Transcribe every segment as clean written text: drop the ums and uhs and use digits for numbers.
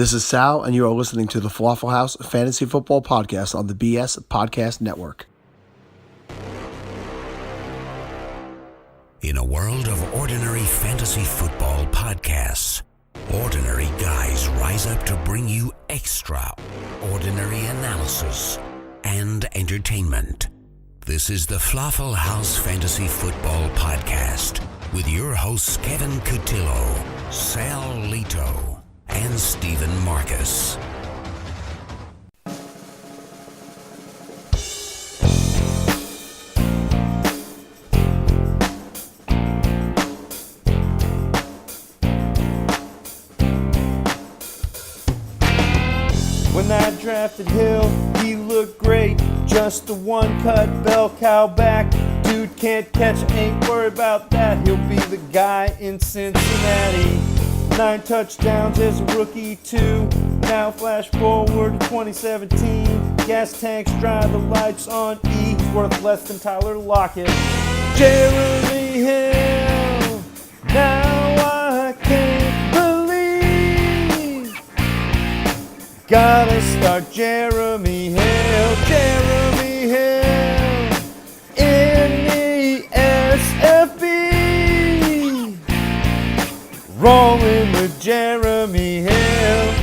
This is Sal, and you are listening to the Falafel House Fantasy Football Podcast on the BS Podcast Network. In a world of ordinary fantasy football podcasts, ordinary guys rise up to bring you extraordinary analysis and entertainment. This is the Falafel House Fantasy Football Podcast with your hosts Kevin Cotillo, Sal Lito, and Stephen Marcus. When I drafted Hill, he looked great. Just the one-cut bell cow back. Dude can't catch, ain't worried about that. He'll be the guy in Cincinnati. 9 touchdowns as a rookie, too. Now flash forward to 2017. Gas tanks dry, the lights on E. He's worth less than Tyler Lockett. Jeremy Hill, now I can't believe. Gotta start Jeremy Hill, Jeremy Hill, in the SFB. Rolling with Jeremy Hill.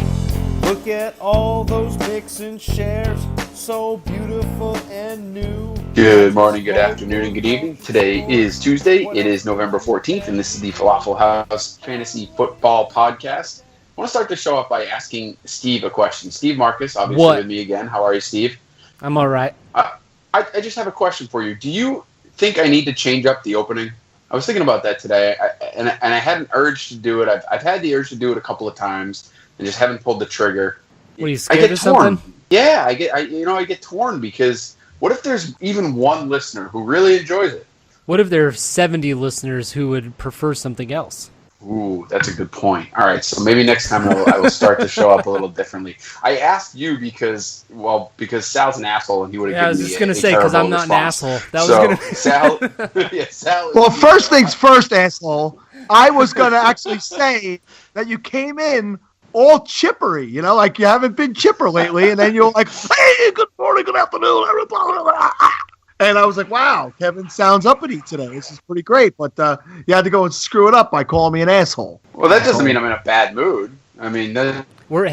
Look at all those mix and shares, so beautiful and new. Good morning, good afternoon, and good evening. Today is Tuesday. It is November 14th, and this is the Falafel House Fantasy Football Podcast. I want to start the show off by asking Steve a question. Steve Marcus, obviously with me again. How are you, Steve? I'm all right. I just have a question for you. Do you think I need to change up the opening? I was thinking about that today, and I had an urge to do it. I've had the urge to do it a couple of times, and just haven't pulled the trigger. Were you scared of something? Yeah, I get torn because what if there's even one listener who really enjoys it? What if there are 70 listeners who would prefer something else? Ooh, that's a good point. All right, so maybe next time I will start to show up a little differently. I asked you because Sal's an asshole and he would have given me I was just going to say, because I'm not response. an asshole. Sal. Well, first things first, asshole. I was going to actually say that you came in all chippery, like you haven't been chipper lately, and then you're like, hey, good morning, good afternoon, everybody. And I was like, wow, Kevin sounds uppity today. This is pretty great. But you had to go and screw it up by calling me an asshole. Well, that doesn't mean I'm in a bad mood. I mean, we're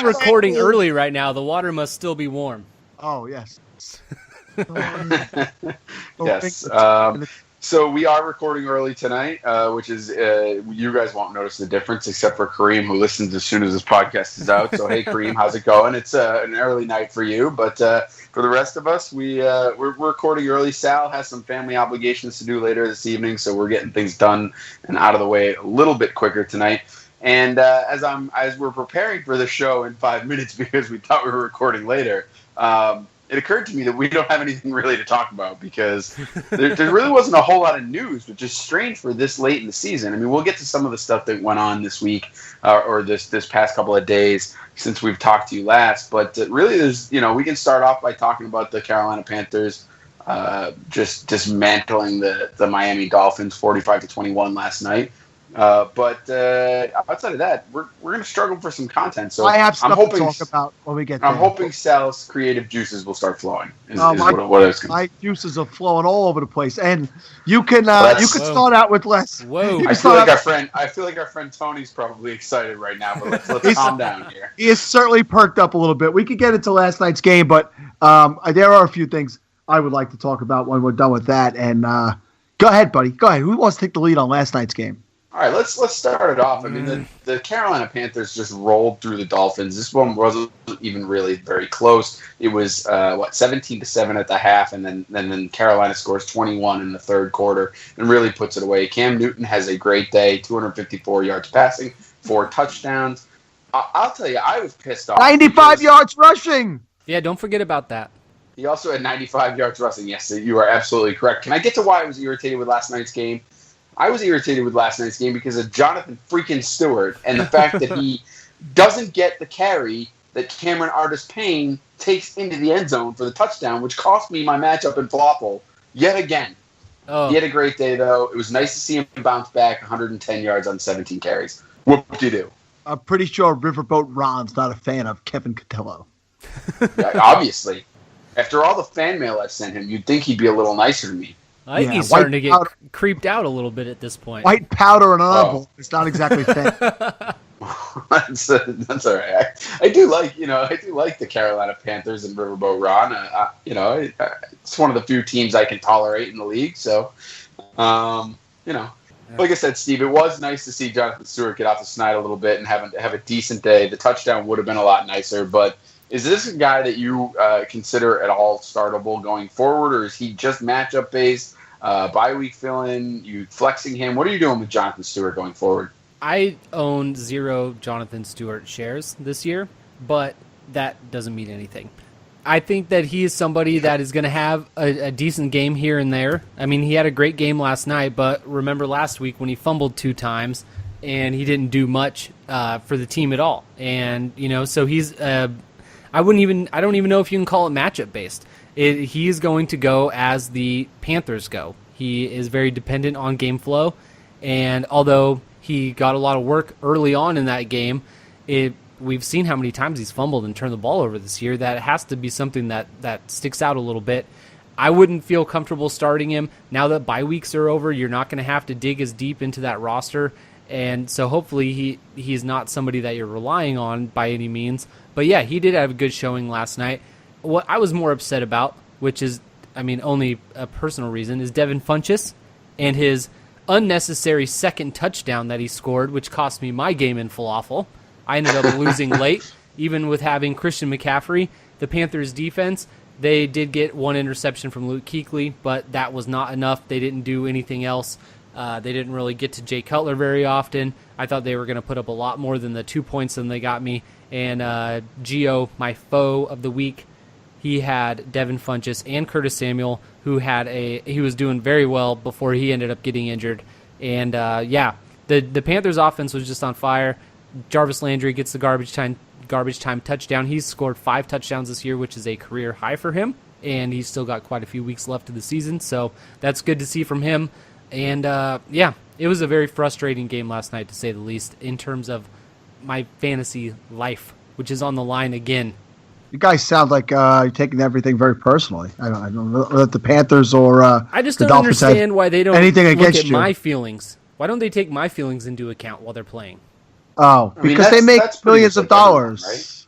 recording early right now. The water must still be warm. Oh, yes. Yes. So we are recording early tonight, which is you guys won't notice the difference except for Kareem, who listens as soon as this podcast is out. So hey, Kareem, how's it going? It's an early night for you, but for the rest of us, we're recording early. Sal has some family obligations to do later this evening, so we're getting things done and out of the way a little bit quicker tonight. And as we're preparing for the show in 5 minutes because we thought we were recording later. It occurred to me that we don't have anything really to talk about because there really wasn't a whole lot of news, which is strange for this late in the season. I mean, we'll get to some of the stuff that went on this week or this past couple of days since we've talked to you last. But really, we can start off by talking about the Carolina Panthers just dismantling the Miami Dolphins 45-21 last night. But outside of that, we're going to struggle for some content. So I have stuff to talk about when we get there. I'm hoping Sal's creative juices will start flowing. What I was going to my juices are flowing all over the place, and you can start out with less. Whoa! I feel like our friend Tony's probably excited right now, but let's calm down here. He is certainly perked up a little bit. We could get into last night's game, but there are a few things I would like to talk about when we're done with that. And go ahead, buddy. Go ahead. Who wants to take the lead on last night's game? All right, let's start it off. I mean, the Carolina Panthers just rolled through the Dolphins. This one wasn't even really very close. It was 17-7 at the half, and then Carolina scores 21 in the third quarter and really puts it away. Cam Newton has a great day, 254 yards passing, 4 touchdowns. I'll tell you, I was pissed off. 95 yards rushing. Yeah, don't forget about that. He also had 95 yards rushing. Yes, you are absolutely correct. Can I get to why I was irritated with last night's game? I was irritated with last night's game because of Jonathan freaking Stewart and the fact that he doesn't get the carry that Cameron Artis-Payne takes into the end zone for the touchdown, which cost me my matchup in Falafel yet again. Oh. He had a great day, though. It was nice to see him bounce back 110 yards on 17 carries. Whoop-de-doo. I'm pretty sure Riverboat Ron's not a fan of Kevin Cotillo. Yeah, obviously. After all the fan mail I've sent him, you'd think he'd be a little nicer to me. I think Yeah, he's starting to white get powder- creeped out a little bit at this point. White powder and envelope. It's not exactly fan. That's all right. I do like the Carolina Panthers and Riverboat Ron. It's one of the few teams I can tolerate in the league. So, like I said, Steve, it was nice to see Jonathan Stewart get off the snide a little bit and have a decent day. The touchdown would have been a lot nicer, but is this a guy that you consider at all startable going forward, or is he just matchup based? Bye week fill-in, you flexing him? What are you doing with Jonathan Stewart going forward? I own 0 Jonathan Stewart shares this year, but that doesn't mean anything. I think that he is somebody that is going to have a decent game here and there. I mean, he had a great game last night, but remember last week when he fumbled 2 times and he didn't do much for the team at all. And, so he's I don't even know if you can call it matchup based. He is going to go as the Panthers go. He is very dependent on game flow, and although he got a lot of work early on in that game, we've seen how many times he's fumbled and turned the ball over this year. That has to be something that sticks out a little bit. I wouldn't feel comfortable starting him. Now that bye weeks are over, you're not going to have to dig as deep into that roster, and so hopefully he's not somebody that you're relying on by any means. But yeah, he did have a good showing last night. What I was more upset about, which is, only a personal reason, is Devin Funchess and his unnecessary second touchdown that he scored, which cost me my game in falafel. I ended up losing late, even with having Christian McCaffrey. The Panthers defense, they did get 1 interception from Luke Kuechly, but that was not enough. They didn't do anything else. They didn't really get to Jay Cutler very often. I thought they were going to put up a lot more than the 2 points than they got me. And Gio, my foe of the week, he had Devin Funchess and Curtis Samuel, who he was doing very well before he ended up getting injured. And the Panthers offense was just on fire. Jarvis Landry gets the garbage time touchdown. He's scored 5 touchdowns this year, which is a career high for him, and he's still got quite a few weeks left of the season, so that's good to see from him. And it was a very frustrating game last night, to say the least, in terms of my fantasy life, which is on the line again. You guys sound like you're taking everything very personally. I don't know that the Panthers or I just the don't Dolphins understand why they don't anything look against at you. my feelings. Why don't they take my feelings into account while they're playing? Oh, because they make millions of dollars.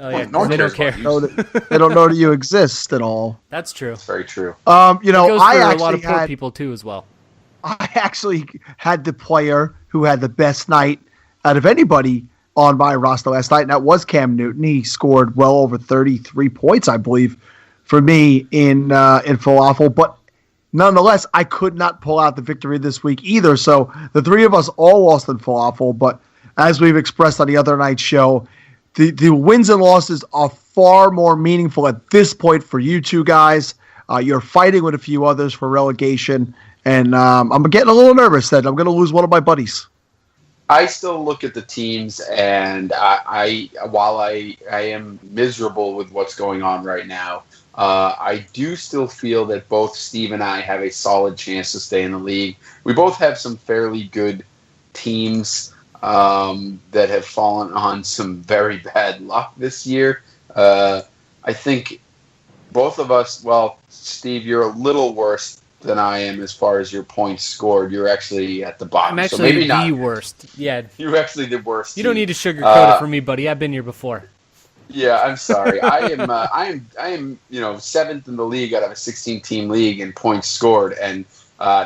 Oh yeah, No one they don't cares care. about you. They don't know that you exist at all. That's true. That's very true. It goes I for a actually lot of poor had people too, as well. I actually had the player who had the best night out of anybody on my roster last night, and that was Cam Newton. He scored well over 33 points, I believe, for me in falafel. But nonetheless, I could not pull out the victory this week either. So the 3 of us all lost in falafel. But as we've expressed on the other night's show, the wins and losses are far more meaningful at this point for you two guys. You're fighting with a few others for relegation, and I'm getting a little nervous that I'm going to lose one of my buddies. I still look at the teams, and while I am miserable with what's going on right now, I do still feel that both Steve and I have a solid chance to stay in the league. We both have some fairly good teams that have fallen on some very bad luck this year. I think both of us, well, Steve, you're a little worse than I am as far as your points scored. You're actually at the bottom. I'm actually so maybe the not. worst. Yeah. You're actually the worst. You don't need to sugarcoat it for me, buddy. I've been here before. Yeah, I'm sorry. I am 7th in the league out of a 16-team league in points scored, and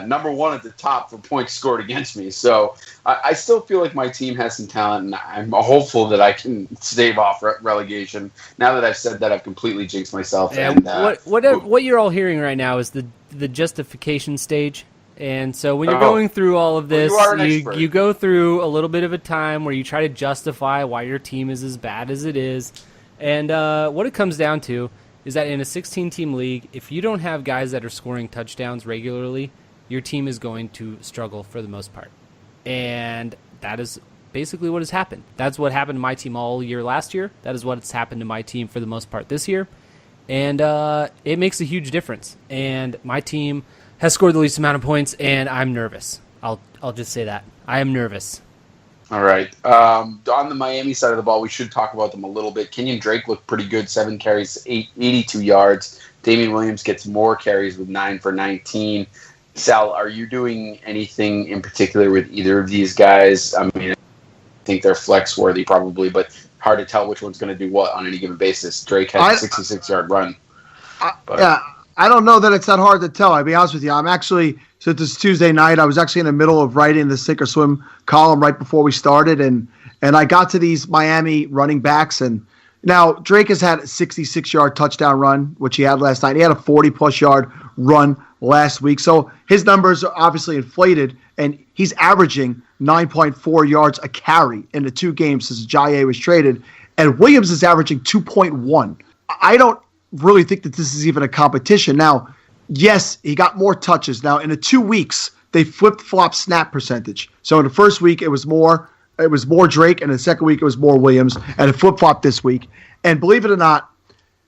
number 1 at the top for points scored against me. So I still feel like my team has some talent, and I'm hopeful that I can stave off relegation. Now that I've said that, I've completely jinxed myself. Yeah, And what you're all hearing right now is the justification stage. And so when you're going through all of this, you are an expert. you go through a little bit of a time where you try to justify why your team is as bad as it is. And what it comes down to is that in a 16-team league, if you don't have guys that are scoring touchdowns regularly, your team is going to struggle for the most part. And that is basically what has happened. That's what happened to my team all year last year. That is what's happened to my team for the most part this year. And it makes a huge difference. And my team has scored the least amount of points, and I'm nervous. I'll just say that. I am nervous. All right. On the Miami side of the ball, we should talk about them a little bit. Kenyon Drake looked pretty good, 7 carries, 82 yards. Damian Williams gets more carries with 9 for 19. Sal, are you doing anything in particular with either of these guys? I mean, I think they're flex worthy probably, but hard to tell which one's going to do what on any given basis. Drake has a 66-yard run. Yeah, I don't know that it's that hard to tell. I'll be honest with you. I'm actually, since it's Tuesday night, I was actually in the middle of writing the Sink or Swim column right before we started, and I got to these Miami running backs, and now Drake has had a 66-yard touchdown run, which he had last night. He had a 40-plus yard run last week, so his numbers are obviously inflated, and he's averaging 9.4 yards a carry in the 2 games since Jaye was traded, and Williams is averaging 2.1. I don't really think that this is even a competition. Now, yes, he got more touches. Now, in the 2 weeks, they flip-flop snap percentage. So in the first week, it was more Drake, and in the second week, it was more Williams, and it flip-flopped this week. And believe it or not,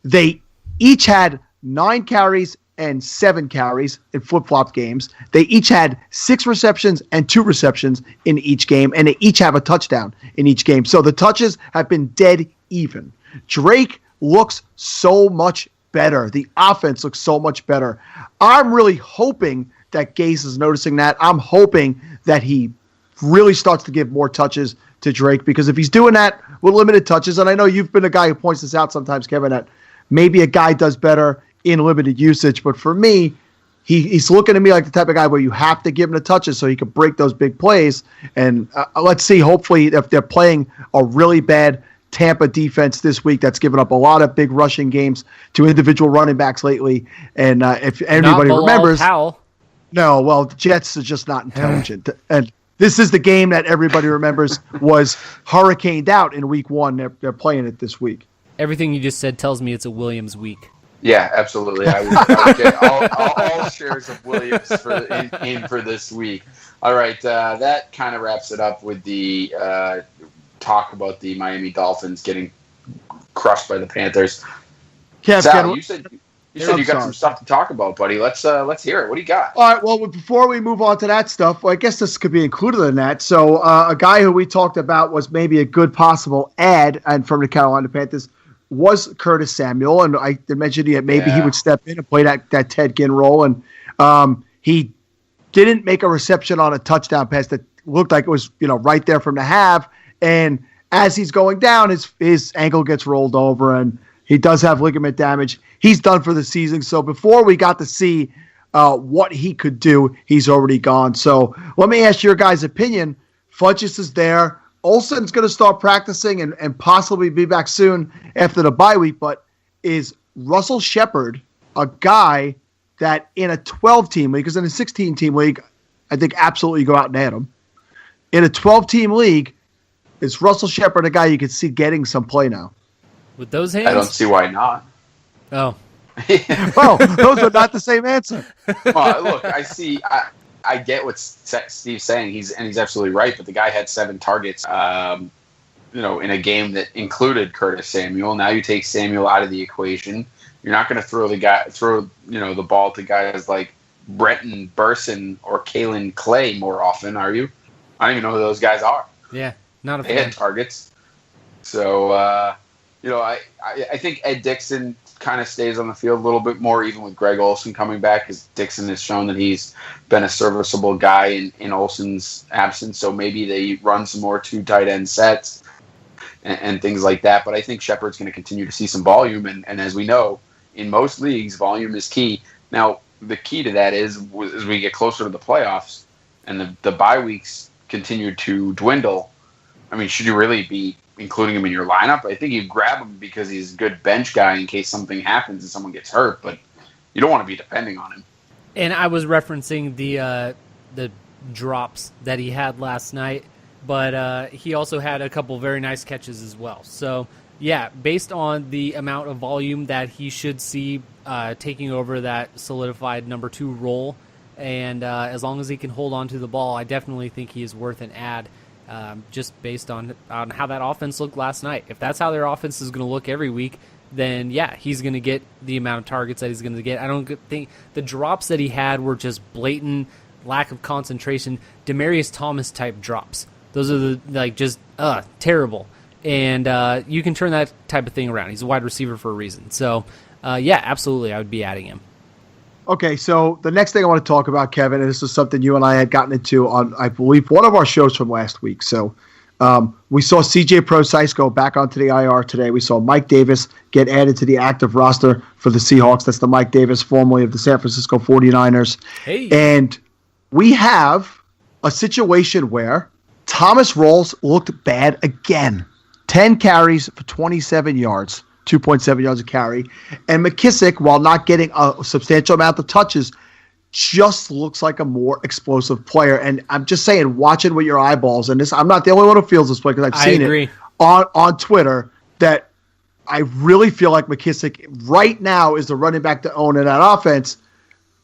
they each had 9 carries and 7 carries in flip-flop games. They each had 6 receptions and 2 receptions in each game, and they each have a touchdown in each game. So the touches have been dead even. Drake looks so much better. The offense looks so much better. I'm really hoping that Gase is noticing that. I'm hoping that he really starts to give more touches to Drake, because if he's doing that with limited touches, and I know you've been a guy who points this out sometimes, Kevin, that maybe a guy does better in limited usage, but for me, he's looking to me like the type of guy where you have to give him the touches so he can break those big plays. And let's see, hopefully, if they're playing a really bad Tampa defense this week that's given up a lot of big rushing games to individual running backs lately. And if anybody remembers, no, well, the Jets are just not intelligent. And this is the game that everybody remembers was hurricaned out in week 1. They're playing it this week. Everything you just said tells me it's a Williams week. Yeah, absolutely. I would get all shares of Williams in for this week. All right, that kind of wraps it up with the talk about the Miami Dolphins getting crushed by the Panthers. Sal, you said you got some stuff to talk about, buddy. Let's hear it. What do you got? All right. Well, before we move on to that stuff, I guess this could be included in that. So, a guy who we talked about was maybe a good possible ad, and from the Carolina Panthers, was Curtis Samuel, and I mentioned he would step in and play that Ted Ginn role, and he didn't make a reception on a touchdown pass that looked like it was right there from the half. And as he's going down, his ankle gets rolled over, and he does have ligament damage. He's done for the season. So before we got to see what he could do, he's already gone. So let me ask your guys' opinion. Funchess is there. Olsen's going to start practicing and possibly be back soon after the bye week. But is Russell Shepard a guy that in a 12-team league, because in a 16-team league, I think absolutely you go out and add him. In a 12-team league, is Russell Shepard a guy you could see getting some play now? With those hands? I don't see why not. Oh. Well, those are not the same answer. Well, look, I get what Steve's saying. He's absolutely right. But the guy had 7 targets, in a game that included Curtis Samuel. Now you take Samuel out of the equation. You're not going to throw the ball to guys like Brenton Burson or Kalen Clay more often, are you? I don't even know who those guys are. Yeah, not a fan. They had targets. So, I think Ed Dixon kind of stays on the field a little bit more, even with Greg Olsen coming back, because Dixon has shown that he's been a serviceable guy in Olsen's absence. So maybe they run some more 2 tight end sets and things like that. But I think Shepard's going to continue to see some volume. And as we know, in most leagues, volume is key. Now, the key to that is as we get closer to the playoffs and the bye weeks continue to dwindle, I mean, should you really be including him in your lineup? I think you grab him because he's a good bench guy in case something happens and someone gets hurt, but you don't want to be depending on him. And I was referencing the drops that he had last night, but he also had a couple very nice catches as well. So, yeah, based on the amount of volume that he should see taking over that solidified number 2 role, and as long as he can hold on to the ball, I definitely think he is worth an add. Just based on how that offense looked last night. If that's how their offense is going to look every week, then yeah, he's going to get the amount of targets that he's going to get. I don't think the drops that he had were just blatant lack of concentration, Demaryius Thomas type drops. Those are just terrible. And you can turn that type of thing around. He's a wide receiver for a reason. So, yeah, absolutely, I would be adding him. Okay, so the next thing I want to talk about, Kevin, and this is something you and I had gotten into on, I believe, one of our shows from last week. So we saw C.J. Prosise go back onto the IR today. We saw Mike Davis get added to the active roster for the Seahawks. That's the Mike Davis, formerly of the San Francisco 49ers. Hey. And we have a situation where Thomas Rawls looked bad again. 10 carries for 27 yards. 2.7 yards a carry. And McKissick, while not getting a substantial amount of touches, just looks like a more explosive player. And I'm just saying, watching with your eyeballs, and this, I'm not the only one who feels this way because I've seen it on Twitter, that I really feel like McKissick right now is the running back to own in that offense.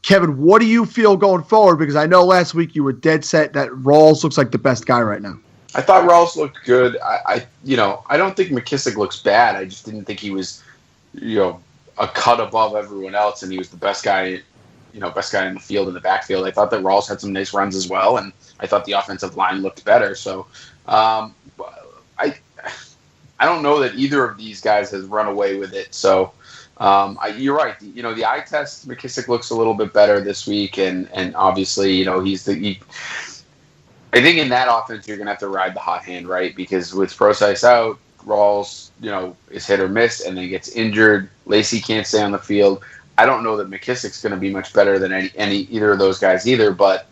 Kevin, what do you feel going forward? Because I know last week you were dead set that Rawls looks like the best guy right now. I thought Rawls looked good. I don't think McKissick looks bad. I just didn't think he was, a cut above everyone else, and he was the best guy in the field, in the backfield. I thought that Rawls had some nice runs as well, and I thought the offensive line looked better. So, I don't know that either of these guys has run away with it. So, you're right. The eye test, McKissick looks a little bit better this week, and obviously, I think in that offense, you're going to have to ride the hot hand, right? Because with Prosise out, Rawls, is hit or miss and then gets injured. Lacey can't stay on the field. I don't know that McKissick's going to be much better than either of those guys either. But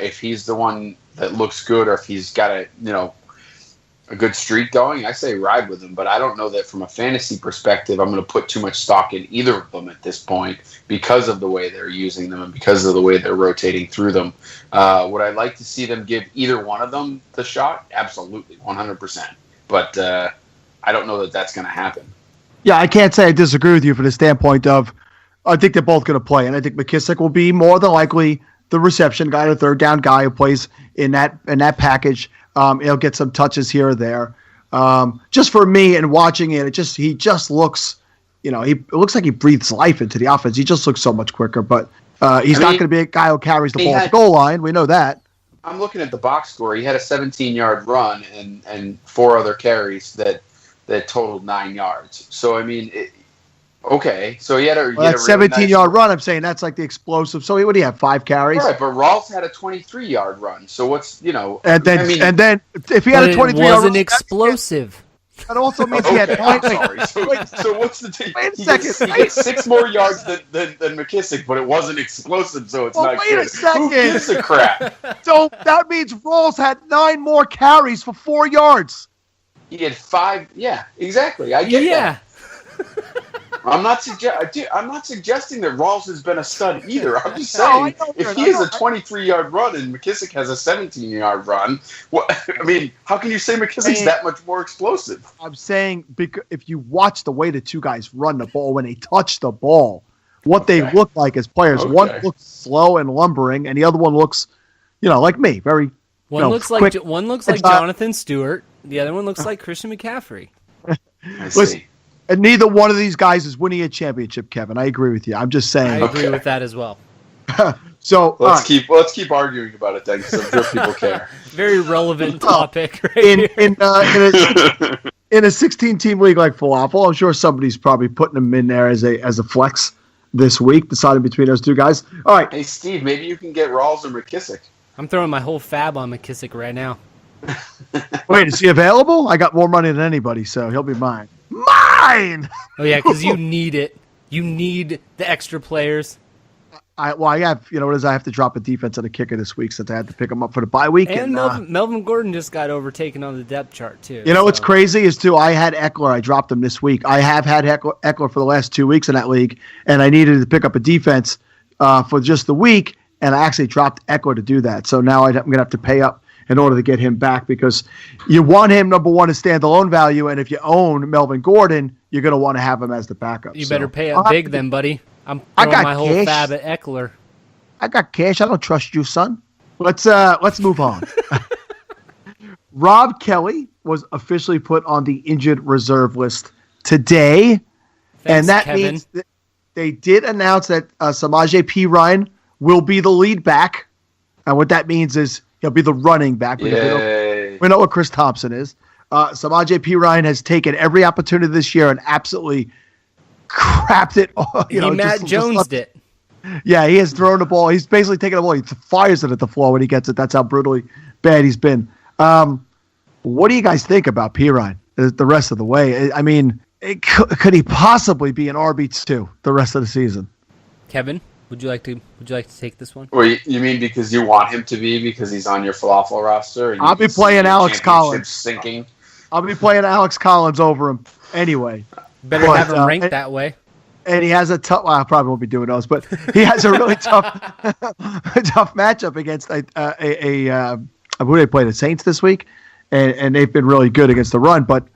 if he's the one that looks good, or if he's got a good streak going, I say ride with him. But I don't know that from a fantasy perspective, I'm going to put too much stock in either of them at this point because of the way they're using them and because of the way they're rotating through them. Would I like to see them give either one of them the shot? Absolutely, 100%. But I don't know that that's going to happen. Yeah, I can't say I disagree with you from the standpoint of I think they're both going to play. And I think McKissick will be more than likely the reception guy, the third down guy who plays in that package. He'll get some touches here or there. Just for me and watching it, he just looks, it looks like he breathes life into the offense. He just looks so much quicker, but he's not going to be a guy who carries the ball at the goal line. We know that. I'm looking at the box score. He had a 17-yard run and 4 other carries that totaled 9 yards. So, I mean, okay. So he had a 17-yard run. I'm saying that's like the explosive. So what do you have? 5 carries? Right, but Rawls had a 23-yard run. So what's And then if he had a 23-yard run, it wasn't explosive. That also means he had 9. Sorry. So what's the thing? Wait a second. He gets 6 more yards than McKissick, but it wasn't explosive, so it's not wait good. a second. Who gives a crap? So that means Rawls had 9 more carries for 4 yards. He had 5. Yeah, exactly. I get that. I'm not suggesting that Rawls has been a stud either. I'm just saying if he has a 23-yard run and McKissick has a 17-yard run, how can you say McKissick's that much more explosive? I'm saying because if you watch the way the two guys run the ball when they touch the ball, what they look like as players. Okay. One looks slow and lumbering, and the other one looks, like me, very. One looks like Jonathan Stewart. The other one looks like Christian McCaffrey. I see. And neither one of these guys is winning a championship, Kevin. I agree with you. I'm just saying. I agree with that as well. So let's keep arguing about it then, because I'm sure people care. Very relevant topic. Right in a 16-team league like Falafel, I'm sure somebody's probably putting them in there as a flex this week, deciding between those two guys. All right. Hey, Steve, maybe you can get Rawls or McKissick. I'm throwing my whole fab on McKissick right now. Wait, is he available? I got more money than anybody, so he'll be mine. Mine! Oh, yeah, because you need it. You need the extra players. I have, I have to drop a defense and a kicker this week since I had to pick them up for the bye week. And Melvin Gordon just got overtaken on the depth chart, too. What's crazy is, too, I had Eckler. I dropped him this week. I have had Eckler for the last 2 weeks in that league, and I needed to pick up a defense for just the week, and I actually dropped Eckler to do that. So now I'm going to have to pay up in order to get him back because you want him, number one, as standalone value, and if you own Melvin Gordon, you're going to want to have him as the backup. You better pay up big then, buddy. I'm throwing my whole fab at Eckler. I got cash. I don't trust you, son. Let's move on. Rob Kelly was officially put on the injured reserve list today. Thanks, and that Kevin. means that they did announce that Samaje Perine will be the lead back. And what that means is he'll be the running back. Yay. We know what Chris Thompson is. Samaje Perine has taken every opportunity this year and absolutely crapped it. Matt Jones'd it. Yeah, he has thrown the ball. He's basically taken the ball. He fires it at the floor when he gets it. That's how brutally bad he's been. What do you guys think about Perine the rest of the way? I mean, could he possibly be an RB2 the rest of the season? Kevin, would you like to take this one? Well, you mean because you want him to be because he's on your falafel roster? And I'll be playing Alex Collins. Sinking. I'll be playing Alex Collins over him anyway. Better have him ranked that way. And he has a tough. Well, I probably won't be doing those, but he has a really tough matchup against who they played, the Saints this week, and they've been really good against the run. But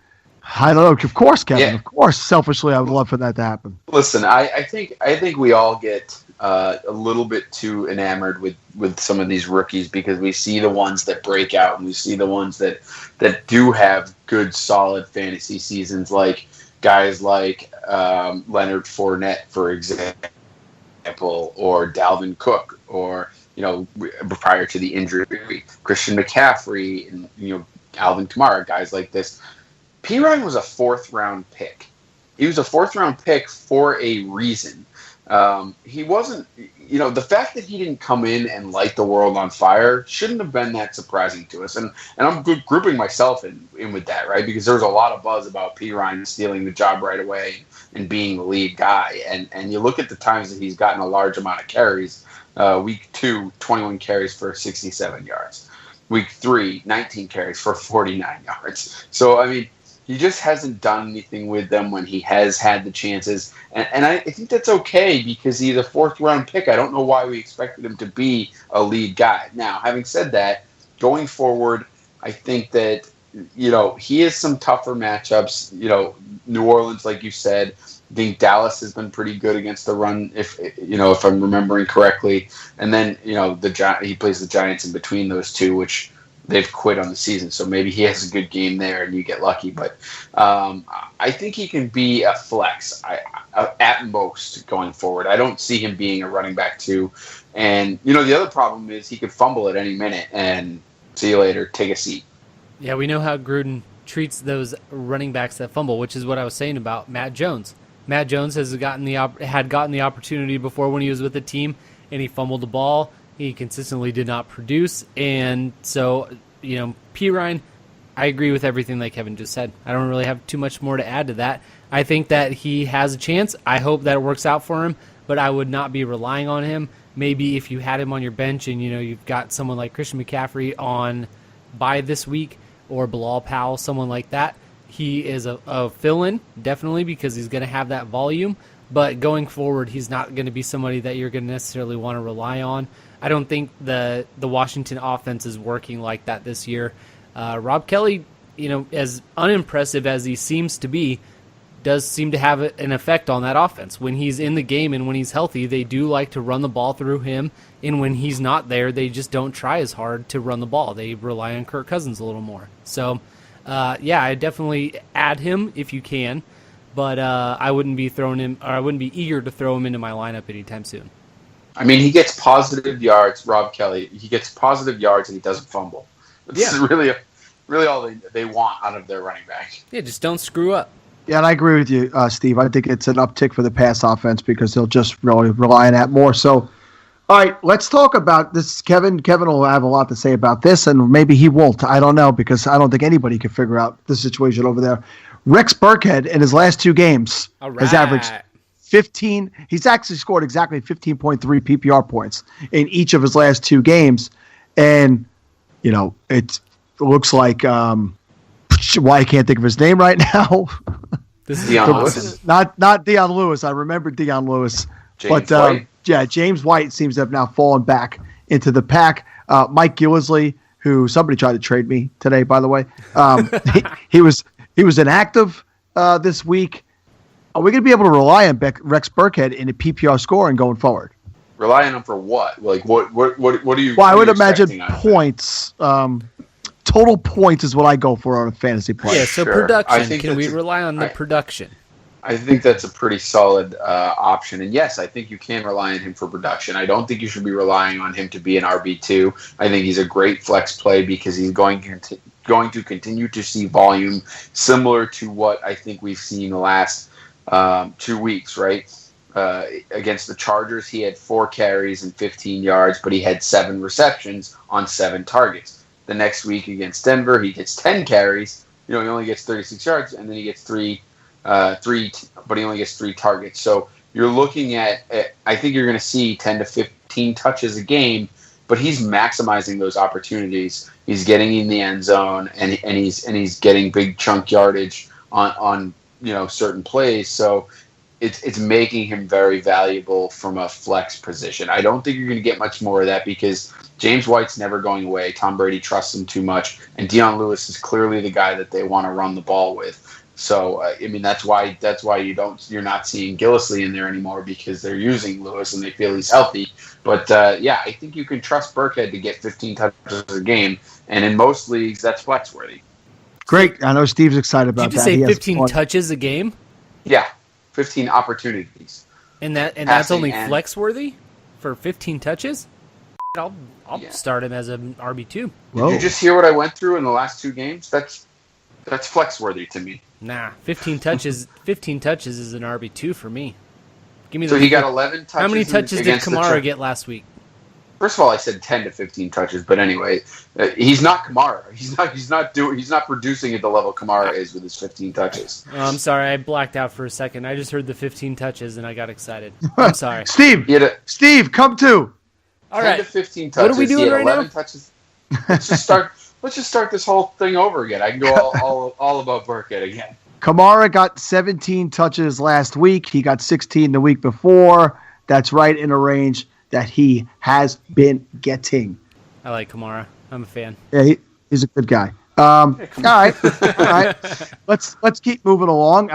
I don't know. Of course, Kevin. Yeah. Of course, selfishly, I would love for that to happen. Listen, I think we all get a little bit too enamored with some of these rookies because we see the ones that break out and we see the ones that do have good, solid fantasy seasons, like guys like Leonard Fournette, for example, or Dalvin Cook, or prior to the injury, Christian McCaffrey, and Alvin Kamara, guys like this. Perine was a 4th-round pick. He was a 4th-round pick for a reason. He wasn't, the fact that he didn't come in and light the world on fire shouldn't have been that surprising to us. And I'm grouping myself in with that, right? Because there was a lot of buzz about Perine stealing the job right away and being the lead guy. And you look at the times that he's gotten a large amount of carries. Week 2, 21 carries for 67 yards. Week 3, 19 carries for 49 yards. So, I mean, he just hasn't done anything with them when he has had the chances. And I think that's okay because he's a 4th-round pick. I don't know why we expected him to be a lead guy. Now, having said that, going forward, I think that, he has some tougher matchups. New Orleans, like you said, I think Dallas has been pretty good against the run, if I'm remembering correctly. And then, he plays the Giants in between those two, which they've quit on the season, so maybe he has a good game there and you get lucky. But I think he can be a flex at most going forward. I don't see him being a running back 2. And, the other problem is he could fumble at any minute and see you later, take a seat. Yeah, we know how Gruden treats those running backs that fumble, which is what I was saying about Matt Jones. Matt Jones had gotten the opportunity before when he was with the team, and he fumbled the ball. He consistently did not produce, and so, Perine, I agree with everything that Kevin just said. I don't really have too much more to add to that. I think that he has a chance. I hope that it works out for him, but I would not be relying on him. Maybe if you had him on your bench and, you've got someone like Christian McCaffrey on bye this week, or Bilal Powell, someone like that, he is a fill-in, definitely, because he's going to have that volume. But going forward, he's not going to be somebody that you're going to necessarily want to rely on. I don't think the Washington offense is working like that this year. Rob Kelly, as unimpressive as he seems to be, does seem to have an effect on that offense. When he's in the game and when he's healthy, they do like to run the ball through him. And when he's not there, they just don't try as hard to run the ball. They rely on Kirk Cousins a little more. So, I definitely add him if you can. But I wouldn't be eager to throw him into my lineup anytime soon. I mean, he gets positive yards, Rob Kelly. He gets positive yards and he doesn't fumble. This is really all they want out of their running back. Yeah, just don't screw up. Yeah, and I agree with you, Steve. I think it's an uptick for the pass offense because they'll just really rely on that more. So, all right, let's talk about this. Kevin will have a lot to say about this, and maybe he won't. I don't know, because I don't think anybody can figure out the situation over there. Rex Burkhead, in his last 2 games, has averaged 15. He's actually scored exactly 15.3 PPR points in each of his last 2 games. And, it looks like, why I can't think of his name right now. This is Dion Lewis. Not Dion Lewis. I remember Dion Lewis. James White. James White seems to have now fallen back into the pack. Mike Gillislee, who somebody tried to trade me today, by the way. He was inactive this week. Are we going to be able to rely on Rex Burkhead in a PPR scoring going forward? Rely on him for what? Like what do you? Well, I would imagine points. Total points is what I go for on a fantasy play. Yeah, so production. Can we rely on the production? I think that's a pretty solid option. And yes, I think you can rely on him for production. I don't think you should be relying on him to be an RB2. I think he's a great flex play because he's going going to continue to see volume similar to what I think we've seen the last 2 weeks, right? Against the Chargers, he had 4 carries and 15 yards, but he had 7 receptions on 7 targets. The next week against Denver, he gets 10 carries. He only gets 36 yards, and then he gets but he only gets 3 targets. So you're looking at I think you're going to see 10 to 15 touches a game, but he's maximizing those opportunities. He's getting in the end zone, and he's getting big chunk yardage on certain plays. So it's making him very valuable from a flex position. I don't think you're going to get much more of that because James White's never going away. Tom Brady trusts him too much, and Dion Lewis is clearly the guy that they want to run the ball with. So that's why you're not seeing Gillislee in there anymore, because they're using Lewis and they feel he's healthy. But I think you can trust Burkhead to get 15 touches a game, and in most leagues that's flex worthy. Great. I know Steve's excited about that. Did you just say 15 touches a game? Yeah, 15 opportunities. And that's only flex worthy for 15 touches? I'll start him as an RB2. Did you just hear what I went through in the last 2 games? That's flex worthy to me. Nah, 15 touches. 15 touches is an RB2 for me. Give me. So he got 11 touches. How many touches did Kamara get last week? First of all, I said 10 to 15 touches, but anyway, he's not Kamara. He's not producing at the level Kamara is with his 15 touches. Oh, I'm sorry, I blacked out for a second. I just heard the 15 touches and I got excited. I'm sorry. Steve, come to. All 10 right. to 15 touches. What are we doing right 11 now? Touches. Let's just start this whole thing over again. I can go all about Burkhead again. Kamara got 17 touches last week. He got 16 the week before. That's right in a range that he has been getting. I like Kamara. I'm a fan. Yeah, he's a good guy. All right. Let's keep moving along.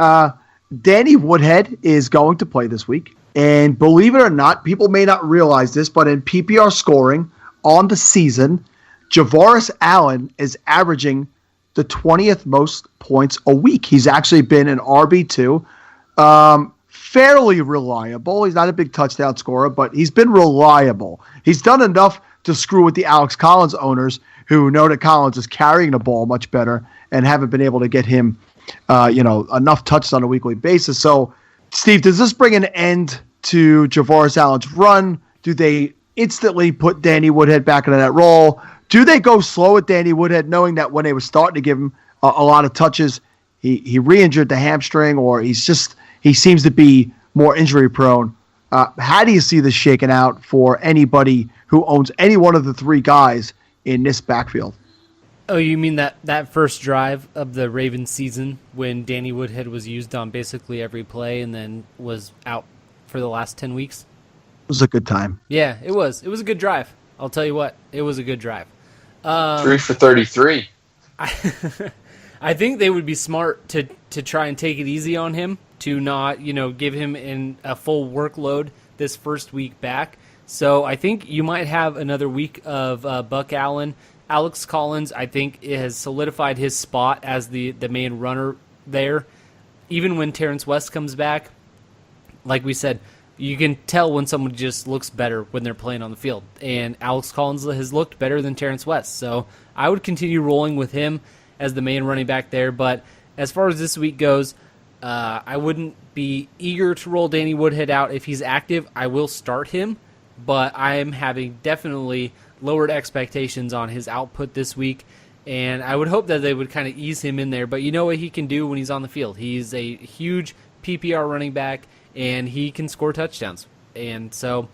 Danny Woodhead is going to play this week. And believe it or not, people may not realize this, but in PPR scoring on the season, Javaris Allen is averaging the 20th most points a week. He's actually been an RB2. Fairly reliable. He's not a big touchdown scorer, but he's been reliable. He's done enough to screw with the Alex Collins owners, who know that Collins is carrying the ball much better and haven't been able to get him enough touches on a weekly basis. So, Steve, does this bring an end to Javaris Allen's run? Do they instantly put Danny Woodhead back into that role? Do they go slow with Danny Woodhead, knowing that when they were starting to give him a lot of touches, he re-injured the hamstring, or he seems to be more injury prone? How do you see this shaking out for anybody who owns any one of the 3 guys in this backfield? Oh, you mean that first drive of the Ravens season when Danny Woodhead was used on basically every play and then was out for the last 10 weeks? It was a good time. Yeah, it was. It was a good drive. I'll tell you what. It was a good drive. 3 for 33. I think they would be smart to try and take it easy on him, to not, give him a full workload this first week back. So I think you might have another week of Buck Allen. Alex Collins, I think, has solidified his spot as the main runner there. Even when Terrence West comes back, like we said, you can tell when someone just looks better when they're playing on the field. And Alex Collins has looked better than Terrence West. So I would continue rolling with him as the main running back there. But as far as this week goes, I wouldn't be eager to roll Danny Woodhead out. If he's active, I will start him. But I am having definitely lowered expectations on his output this week. And I would hope that they would kind of ease him in there. But you know what he can do when he's on the field. He's a huge PPR running back, and he can score touchdowns. And so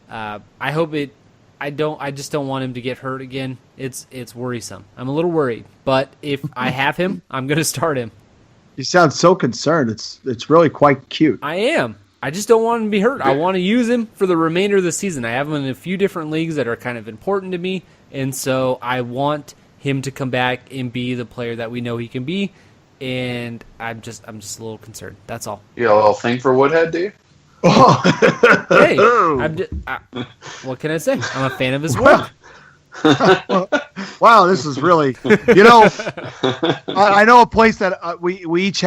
I hope it. I just don't want him to get hurt again. It's worrisome. I'm a little worried. But if I have him, I'm going to start him. You sound so concerned. It's really quite cute. I am. I just don't want him to be hurt. I want to use him for the remainder of the season. I have him in a few different leagues that are kind of important to me, and so I want him to come back and be the player that we know he can be. And I'm just a little concerned. That's all. You got a little thing for Woodhead, do you? Hey, what can I say? I'm a fan of his work. Wow, this is really, I know a place that we each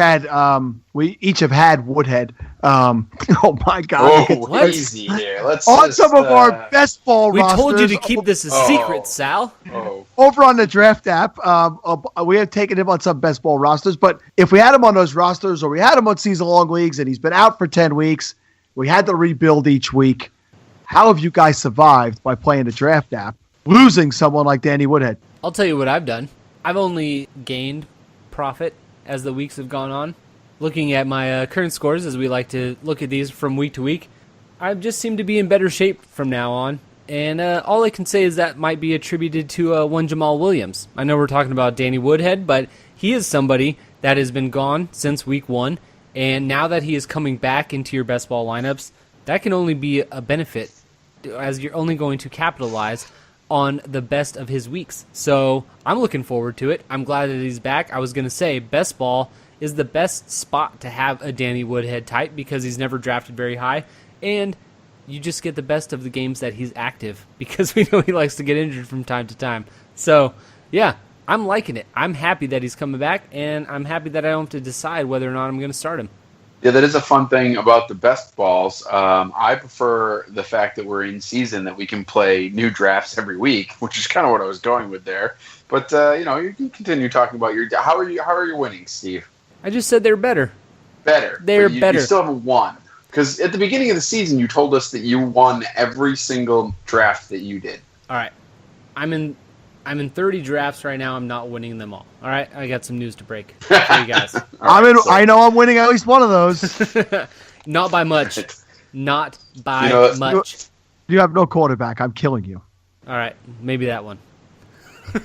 have had Woodhead Oh my God! Oh, easy here. Let's on just, some of our best ball We rosters. told you to keep this a secret, Sal. Oh, Over on the draft app, we have taken him on some best ball rosters, but if we had him on those rosters or we had him on season-long leagues and he's been out for 10 weeks, we had to rebuild each week. How have you guys survived by playing the draft app, losing someone like Danny Woodhead? I'll tell you what I've done. I've only gained profit as the weeks have gone on. Looking at my current scores, as we like to look at these from week to week, I just seem to be in better shape from now on. And all I can say is that might be attributed to one Jamal Williams. I know we're talking about Danny Woodhead, but he is somebody that has been gone since week 1. And now that he is coming back into your best ball lineups, that can only be a benefit, as you're only going to capitalize on the best of his weeks. So I'm looking forward to it. I'm glad that he's back. I was going to say best ball is the best spot to have a Danny Woodhead type because he's never drafted very high, and you just get the best of the games that he's active because we know he likes to get injured from time to time. So, yeah, I'm liking it. I'm happy that he's coming back, and I'm happy that I don't have to decide whether or not I'm going to start him. yeah, that is a fun thing about the best balls. I prefer the fact that we're in season, that we can play new drafts every week, which is kind of what I was going with there. But you can continue talking about how are your winnings, Steve? I just said they're better. Better. They're but better. You still haven't won. Because at the beginning of the season, you told us that you won every single draft that you did. All right. I'm in 30 drafts right now. I'm not winning them all. All right? I got some news to break for you guys. I know I'm winning at least one of those. Not by much. Not by much. You have no quarterback. I'm killing you. All right. Maybe that one.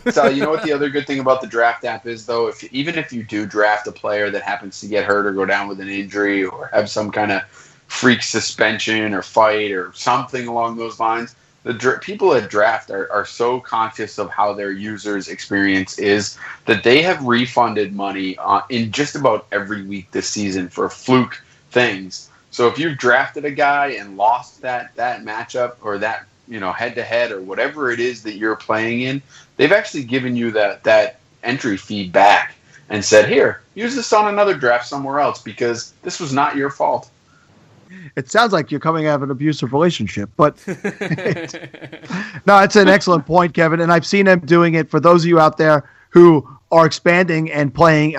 So you know what the other good thing about the draft app is, though? Even if you do draft a player that happens to get hurt or go down with an injury or have some kind of freak suspension or fight or something along those lines, the people at draft are so conscious of how their users' experience is that they have refunded money in just about every week this season for fluke things. So if you've drafted a guy and lost that matchup or that head-to-head or whatever it is that you're playing in, they've actually given you that entry fee back and said, here, use this on another draft somewhere else because this was not your fault. It sounds like you're coming out of an abusive relationship, but no, it's an excellent point, Kevin. And I've seen them doing it for those of you out there who are expanding and playing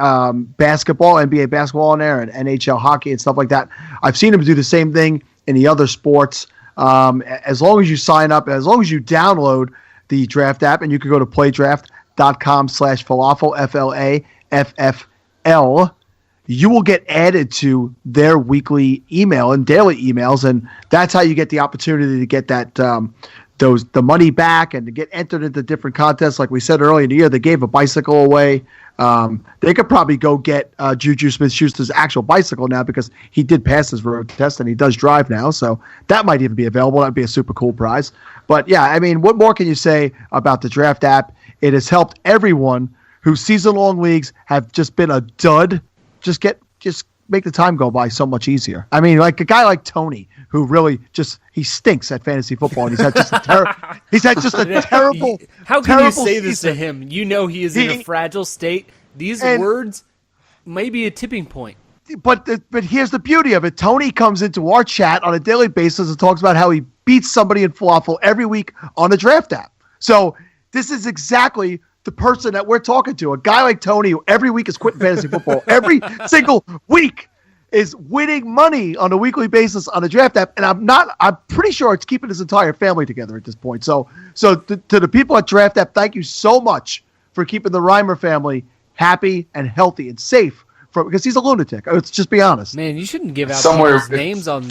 basketball, NBA basketball in there and NHL hockey and stuff like that. I've seen them do the same thing in the other sports. As long as you sign up, as long as you download the draft app, and you can go to playdraft.com/falafel, FAFFL, you will get added to their weekly email and daily emails, and that's how you get the opportunity to get that the money back and to get entered into different contests. Like we said earlier in the year, they gave a bicycle away. They could probably go get Juju Smith-Schuster's actual bicycle now because he did pass his road test and he does drive now. So that might even be available. That'd be a super cool prize. But yeah, I mean, what more can you say about the draft app? It has helped everyone whose season-long leagues have just been a dud. Just make the time go by so much easier. I mean, like a guy like Tony, who really he stinks at fantasy football, and he's had just a terrible. How can you say this to season. him? You know he is in a fragile state. These words may be a tipping point. But here's the beauty of it. Tony comes into our chat on a daily basis and talks about how he beats somebody in falafel every week on the draft app. So this is exactly the person that we're talking to, a guy like Tony who every week is quitting fantasy football. Every single week is winning money on a weekly basis on the draft app. And I'm pretty sure it's keeping his entire family together at this point. So to the people at Draft App, thank you so much for keeping the Reimer family happy and healthy and safe because he's a lunatic. Let's just be honest. Man, you shouldn't give out people's names on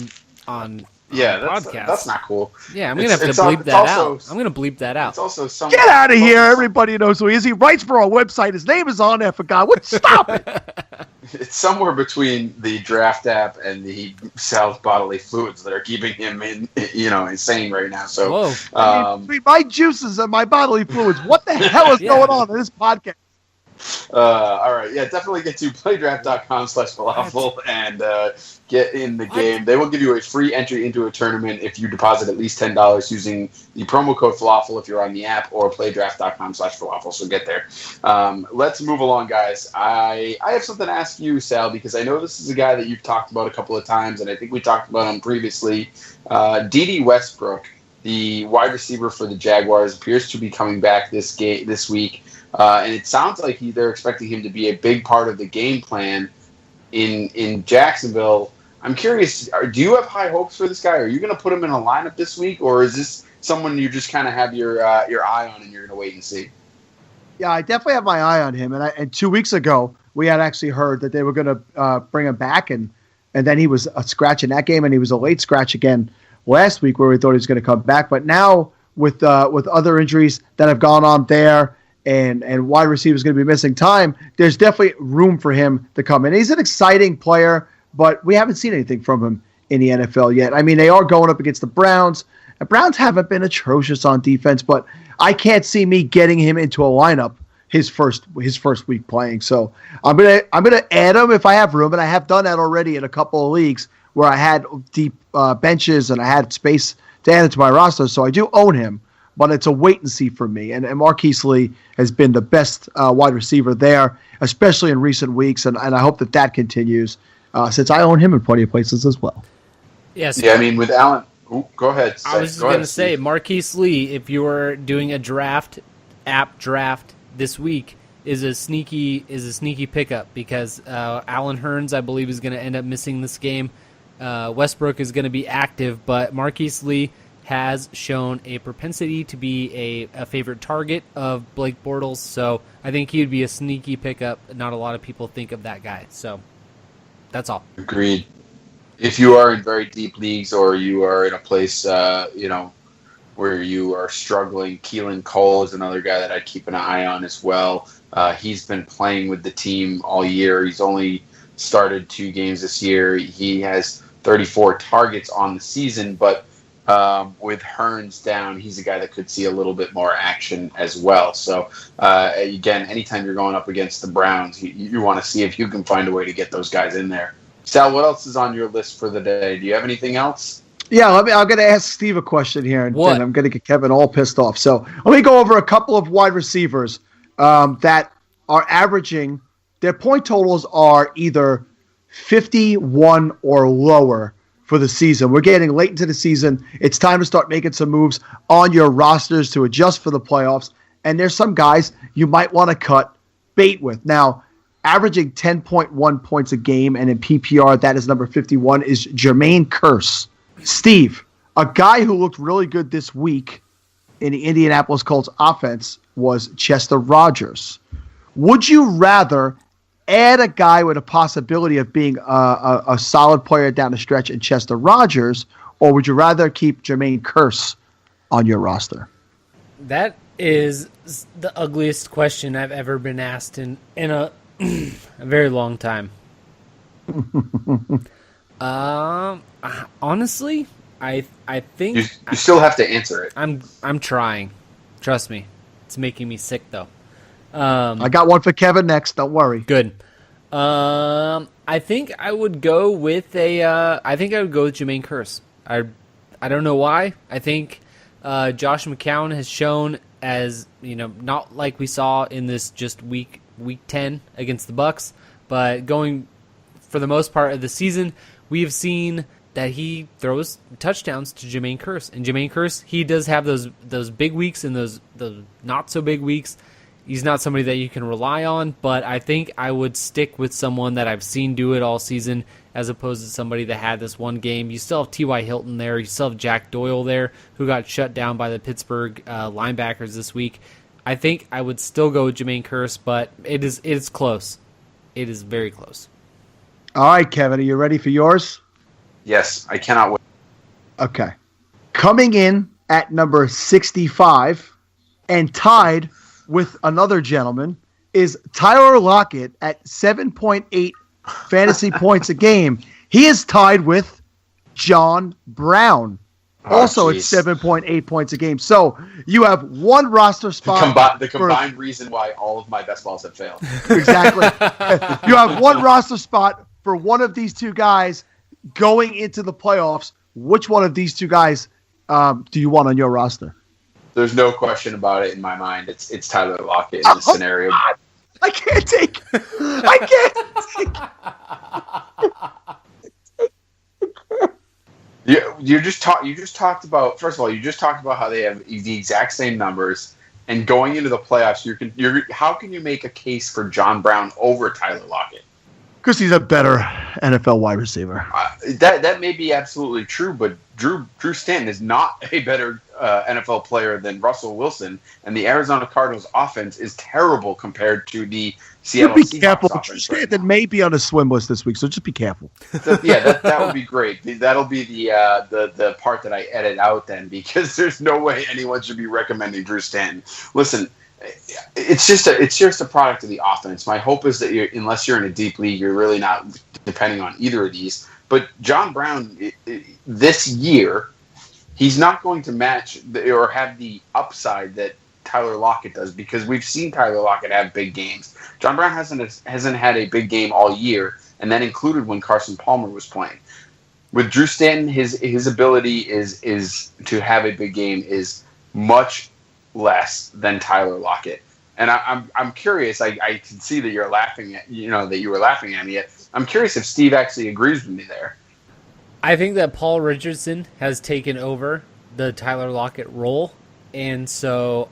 podcast. That's not cool. Yeah, I'm going to have to bleep that out. I'm going to bleep that out. It's also Get out of here. Everybody knows who he is. He writes for our website. His name is on there, for God. Stop it. It's somewhere between the draft app and the Sal's bodily fluids that are keeping him insane right now. So, between my juices and my bodily fluids, what the hell is going on in this podcast? All right. Yeah, definitely get to playdraft.com/falafel and get in the game. They will give you a free entry into a tournament if you deposit at least $10 using the promo code falafel if you're on the app, or playdraft.com/falafel. So get there. Let's move along, guys. I have something to ask you, Sal, because I know this is a guy that you've talked about a couple of times, and I think we talked about him previously. D.D. Westbrook, the wide receiver for the Jaguars, appears to be coming back this week. And it sounds like they're expecting him to be a big part of the game plan in Jacksonville. I'm curious, do you have high hopes for this guy? Are you going to put him in a lineup this week, or is this someone you just kind of have your eye on and you're going to wait and see? Yeah, I definitely have my eye on him. And 2 weeks ago, we had actually heard that they were going to bring him back, and then he was a scratch in that game, and he was a late scratch again last week where we thought he was going to come back. But now with other injuries that have gone on there, and wide receivers going to be missing time, there's definitely room for him to come in. He's an exciting player, but we haven't seen anything from him in the NFL yet. I mean, they are going up against the Browns. The Browns haven't been atrocious on defense, but I can't see me getting him into a lineup his first week playing. So I'm gonna add him if I have room, and I have done that already in a couple of leagues where I had deep benches and I had space to add it to my roster. So I do own him, but it's a wait and see for me. And Marquise Lee has been the best wide receiver there, especially in recent weeks, and I hope that continues since I own him in plenty of places as well. Yes. Yeah, I mean, with Allen. Go ahead. I was just going to say, Marquise Lee, if you were doing a app draft this week, is a sneaky pickup because Allen Hurns, I believe, is going to end up missing this game. Westbrook is going to be active, but Marquise Lee has shown a propensity to be a favorite target of Blake Bortles, so I think he would be a sneaky pickup. Not a lot of people think of that guy, so that's all. Agreed. If you are in very deep leagues or you are in a place, where you are struggling, Keelan Cole is another guy that I'd keep an eye on as well. He's been playing with the team all year. He's only started 2 games this year. He has 34 targets on the season, but with Hurns down, he's a guy that could see a little bit more action as well. So, again, anytime you're going up against the Browns, you want to see if you can find a way to get those guys in there. Sal, what else is on your list for the day? Do you have anything else? Yeah, I'm going to ask Steve a question here, and I'm going to get Kevin all pissed off. So let me go over a couple of wide receivers that are averaging. Their point totals are either 51 or lower for the season. We're getting late into the season. It's time to start making some moves on your rosters to adjust for the playoffs. And there's some guys you might want to cut bait with. Now, averaging 10.1 points a game, and in PPR, that is number 51, is Jermaine Kearse. Steve, a guy who looked really good this week in the Indianapolis Colts offense was Chester Rogers. Would you rather add a guy with a possibility of being a solid player down the stretch in Chester Rogers, or would you rather keep Jermaine Kearse on your roster? That is the ugliest question I've ever been asked in a very long time. Honestly, I think you still have to answer it. I'm trying. Trust me, it's making me sick though. I got one for Kevin next. Don't worry. Good. I think I would go with Jermaine Kearse. I don't know why. I think Josh McCown has shown, as not like we saw in this just week 10 against the Bucs, but going for the most part of the season, we've seen that he throws touchdowns to Jermaine Kearse. And Jermaine Kearse, he does have those big weeks and those not so big weeks. He's not somebody that you can rely on, but I think I would stick with someone that I've seen do it all season as opposed to somebody that had this one game. You still have T.Y. Hilton there. You still have Jack Doyle there, who got shut down by the Pittsburgh linebackers this week. I think I would still go with Jermaine Kearse, but it is close. It is very close. All right, Kevin, are you ready for yours? Yes, I cannot wait. Okay. Coming in at number 65 and tied with another gentleman is Tyler Lockett at 7.8 fantasy points a game. He is tied with John Brown Also at geez. 7.8 points a game. So you have one roster spot. The combined reason why all of my best balls have failed. Exactly. You have one roster spot for one of these two guys going into the playoffs. Which one of these two guys do you want on your roster? There's no question about it in my mind. It's Tyler Lockett in this scenario. I can't take. You just talked about, first of all, you just talked about how they have the exact same numbers, and going into the playoffs, how can you make a case for John Brown over Tyler Lockett? Because he's a better NFL wide receiver. That may be absolutely true, but Drew Stanton is not a better NFL player than Russell Wilson, and the Arizona Cardinals offense is terrible compared to the Seattle Be Seahawks careful. offense. Drew Stanton may be on a swim list this week, so just be careful. That would be great. That'll be the part that I edit out then, because there's no way anyone should be recommending Drew Stanton. Listen, it's just a product of the offense. My hope is that unless you're in a deep league, you're really not depending on either of these. But John Brown, this year, he's not going to match or have the upside that Tyler Lockett does, because we've seen Tyler Lockett have big games. John Brown hasn't had a big game all year, and that included when Carson Palmer was playing. With Drew Stanton, his ability is to have a big game is much less than Tyler Lockett. And I'm curious. I can see that you're laughing at that you were laughing at me. I'm curious if Steve actually agrees with me there. I think that Paul Richardson has taken over the Tyler Lockett role. And so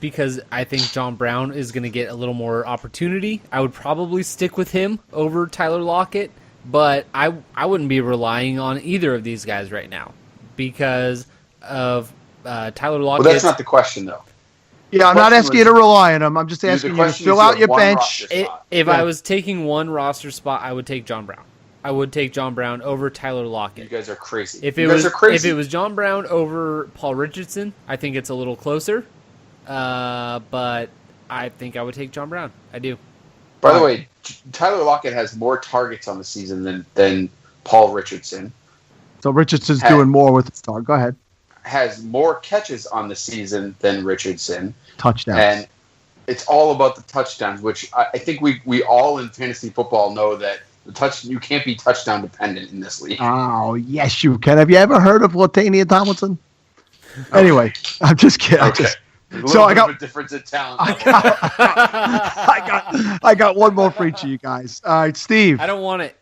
because I think John Brown is going to get a little more opportunity, I would probably stick with him over Tyler Lockett. But I wouldn't be relying on either of these guys right now because of Tyler Lockett. Well, that's not the question, though. Yeah, I'm not asking you to rely on him. I'm just asking you to fill out your bench. If I was taking one roster spot, I would take John Brown. I would take John Brown over Tyler Lockett. You guys are crazy. If it was John Brown over Paul Richardson, I think it's a little closer. But I think I would take John Brown. I do. By the way, Tyler Lockett has more targets on the season than Paul Richardson. So Richardson's doing more with the star. Go ahead. Has more catches on the season than Richardson. Touchdowns. And it's all about the touchdowns, which I think we all in fantasy football know that you can't be touchdown dependent in this league. Oh, yes, you can. Have you ever heard of Latavius Tomlinson? Okay. Anyway, I'm just kidding. Okay. I got a difference in talent. I got one more for each of you guys. All right, Steve. I don't want it.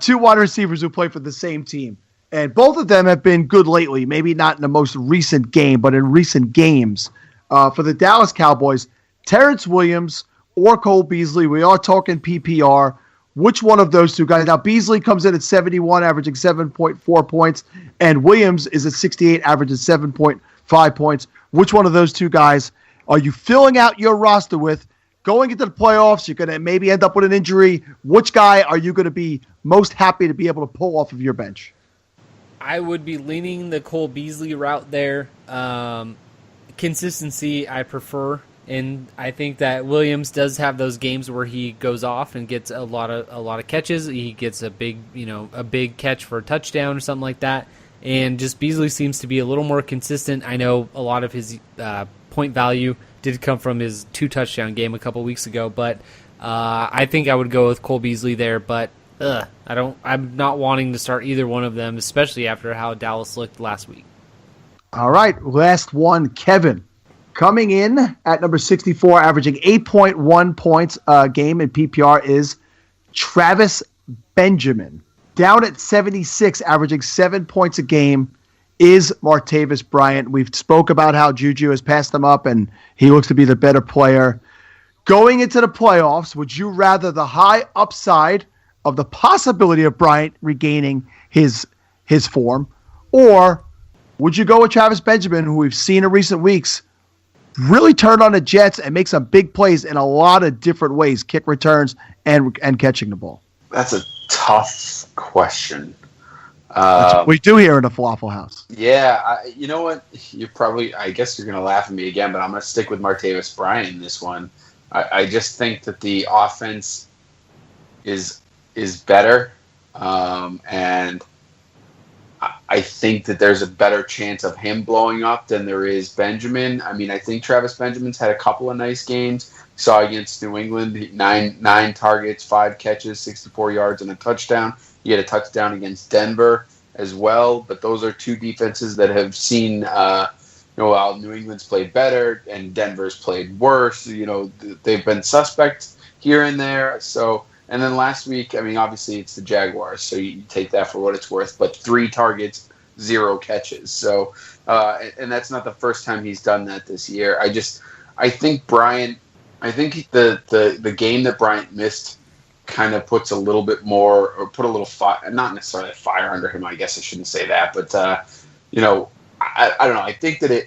Two wide receivers who play for the same team. And both of them have been good lately. Maybe not in the most recent game, but in recent games. For the Dallas Cowboys, Terrence Williams or Cole Beasley. We are talking PPR. Which one of those two guys? Now, Beasley comes in at 71, averaging 7.4 points, and Williams is at 68, averaging 7.5 points. Which one of those two guys are you filling out your roster with? Going into the playoffs, you're going to maybe end up with an injury. Which guy are you going to be most happy to be able to pull off of your bench? I would be leaning the Cole Beasley route there. Consistency, I prefer. And I think that Williams does have those games where he goes off and gets a lot of catches. He gets a big catch for a touchdown or something like that. And just Beasley seems to be a little more consistent. I know a lot of his point value did come from his 2-touchdown game a couple weeks ago, but I think I would go with Cole Beasley there. But I'm not wanting to start either one of them, especially after how Dallas looked last week. All right, last one, Kevin. Coming in at number 64, averaging 8.1 points a game in PPR is Travis Benjamin. Down at 76, averaging 7 points a game is Martavis Bryant. We've spoke about how Juju has passed him up, and he looks to be the better player. Going into the playoffs, would you rather the high upside of the possibility of Bryant regaining his form, or would you go with Travis Benjamin, who we've seen in recent weeks really turn on the Jets and make some big plays in a lot of different ways, kick returns and catching the ball? That's a tough question. That's what we do here in the Falafel House. Yeah, you know what? I guess you're going to laugh at me again, but I'm going to stick with Martavis Bryant in this one. I just think that the offense is better, and I think that there's a better chance of him blowing up than there is Benjamin. I mean, I think Travis Benjamin's had a couple of nice games. Saw against New England, nine targets, 5 catches, 64 yards, and a touchdown. He had a touchdown against Denver as well. But those are two defenses that have seen, while New England's played better and Denver's played worse, they've been suspect here and there. So, and then last week, I mean, obviously it's the Jaguars, so you take that for what it's worth. But 3 targets, 0 catches. So, and that's not the first time he's done that this year. I think Bryant. I think the game that Bryant missed kind of puts a little bit more, or put a little fire, not necessarily fire under him. I guess I shouldn't say that, but I don't know. I think that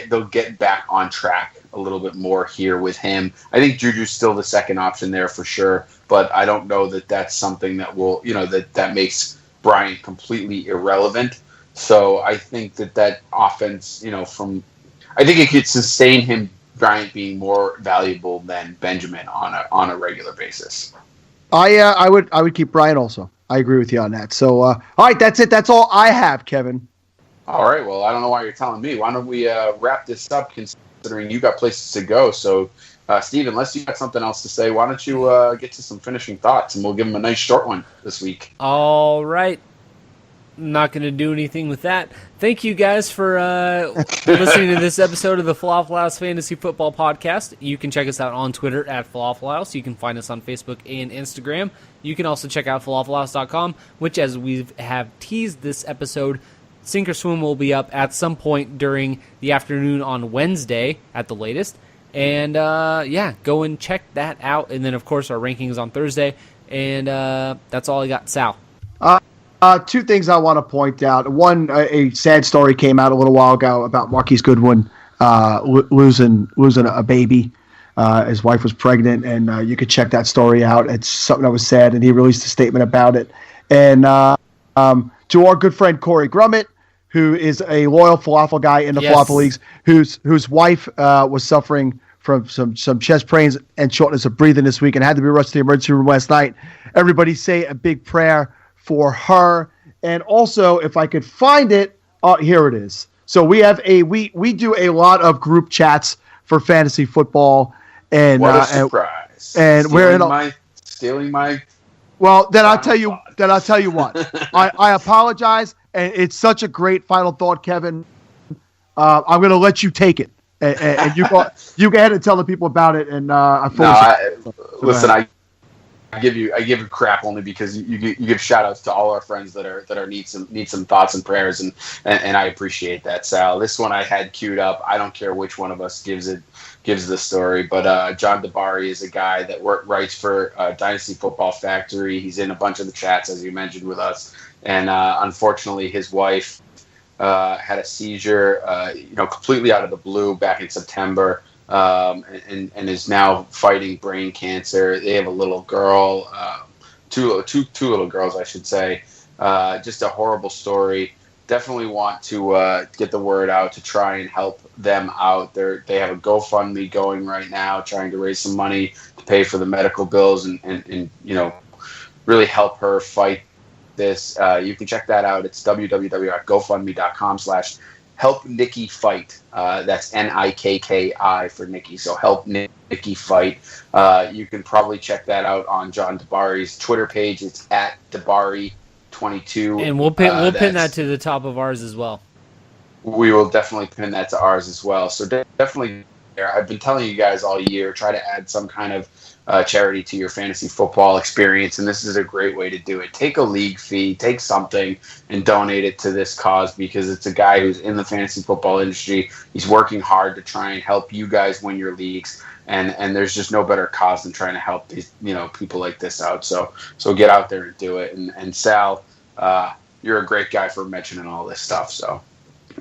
they'll get back on track a little bit more here with him. I think Juju's still the second option there for sure, but I don't know that that's something that will, that makes Bryant completely irrelevant. So I think that offense, I think it could sustain him. Bryant being more valuable than Benjamin on a regular basis. I would keep Bryant also. I agree with you on that. So all right, that's it. That's all I have, Kevin. All right. Well, I don't know why you're telling me. Why don't we wrap this up? Considering you got places to go. So, Steve, unless you got something else to say, why don't you get to some finishing thoughts, and we'll give them a nice short one this week. All right. I'm not going to do anything with that. Thank you guys for listening to this episode of the Falafel House Fantasy Football Podcast. You can check us out on Twitter at Falafel House. You can find us on Facebook and Instagram. You can also check out falafelhouse.com, which, as we have teased this episode, Sink or Swim will be up at some point during the afternoon on Wednesday at the latest. And, go and check that out. And then, of course, our rankings on Thursday. And that's all I got. Sal. 2 things I want to point out. One, a sad story came out a little while ago about Marquise Goodwin losing a baby. His wife was pregnant, and you could check that story out. It's something that was sad, and he released a statement about it. And to our good friend Corey Grummett, who is a loyal falafel guy in the falafel leagues, whose wife was suffering from some chest pains and shortness of breathing this week and had to be rushed to the emergency room last night. Everybody say a big prayer for her. And also, if I could find it, here it is. So we have we do a lot of group chats for fantasy football, and what a surprise! And we're stealing my. Well, then I'll tell you. Then I'll tell you what. I apologize, and it's such a great final thought, Kevin. I'm going to let you take it, and you go ahead and tell the people about it. And listen, I give you crap only because you give shout outs to all our friends that are need some thoughts and prayers, and I appreciate that, Sal. This one I had queued up. I don't care which one of us gives the story, but John Dabari is a guy that writes for Dynasty Football Factory. He's in a bunch of the chats, as you mentioned, with us, and unfortunately his wife had a seizure completely out of the blue back in September. And is now fighting brain cancer. They have a little girl, two little girls, I should say. Just a horrible story. Definitely want to get the word out to try and help them out. They have a GoFundMe going right now, trying to raise some money to pay for the medical bills and really help her fight this. You can check that out. It's www.gofundme.com/Help Nikki Fight. That's NIKKI for Nikki. So Help Nikki Fight. You can probably check that out on John Dabari's Twitter page. It's at Dabari22. And we'll pin that to the top of ours as well. We will definitely pin that to ours as well. So definitely there. I've been telling you guys all year, try to add some kind of charity to your fantasy football experience, and this is a great way to do it. Take a league fee, take something, and donate it to this cause, because it's a guy who's in the fantasy football industry. He's working hard to try and help you guys win your leagues, and there's just no better cause than trying to help these people like this out. So get out there and do it. And Sal, you're a great guy for mentioning all this stuff. So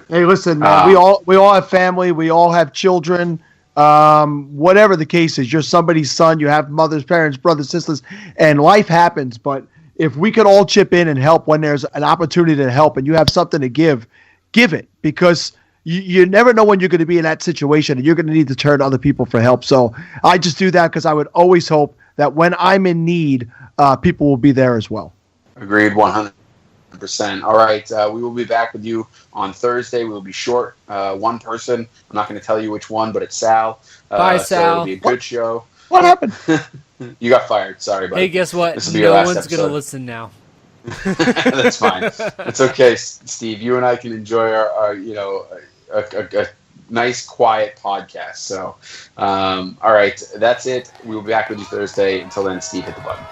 hey, listen, man, we all have family, we all have children. Whatever the case is, you're somebody's son, you have mothers, parents, brothers, sisters, and life happens. But if we could all chip in and help when there's an opportunity to help and you have something to give it, because you never know when you're going to be in that situation and you're going to need to turn to other people for help. So I just do that because I would always hope that when I'm in need, people will be there as well. Agreed, 100%. 100%. All right, we will be back with you on Thursday. We will be short one person. I'm not going to tell you which one, but it's Sal. Bye, So Sal. it'll be a good show. What happened? You got fired. Sorry, buddy. Hey, guess what? This will be your No last one's going to episode. listen now. That's fine. It's okay, Steve. You and I can enjoy our a nice, quiet podcast. So, all right, that's it. We will be back with you Thursday. Until then, Steve, hit the button.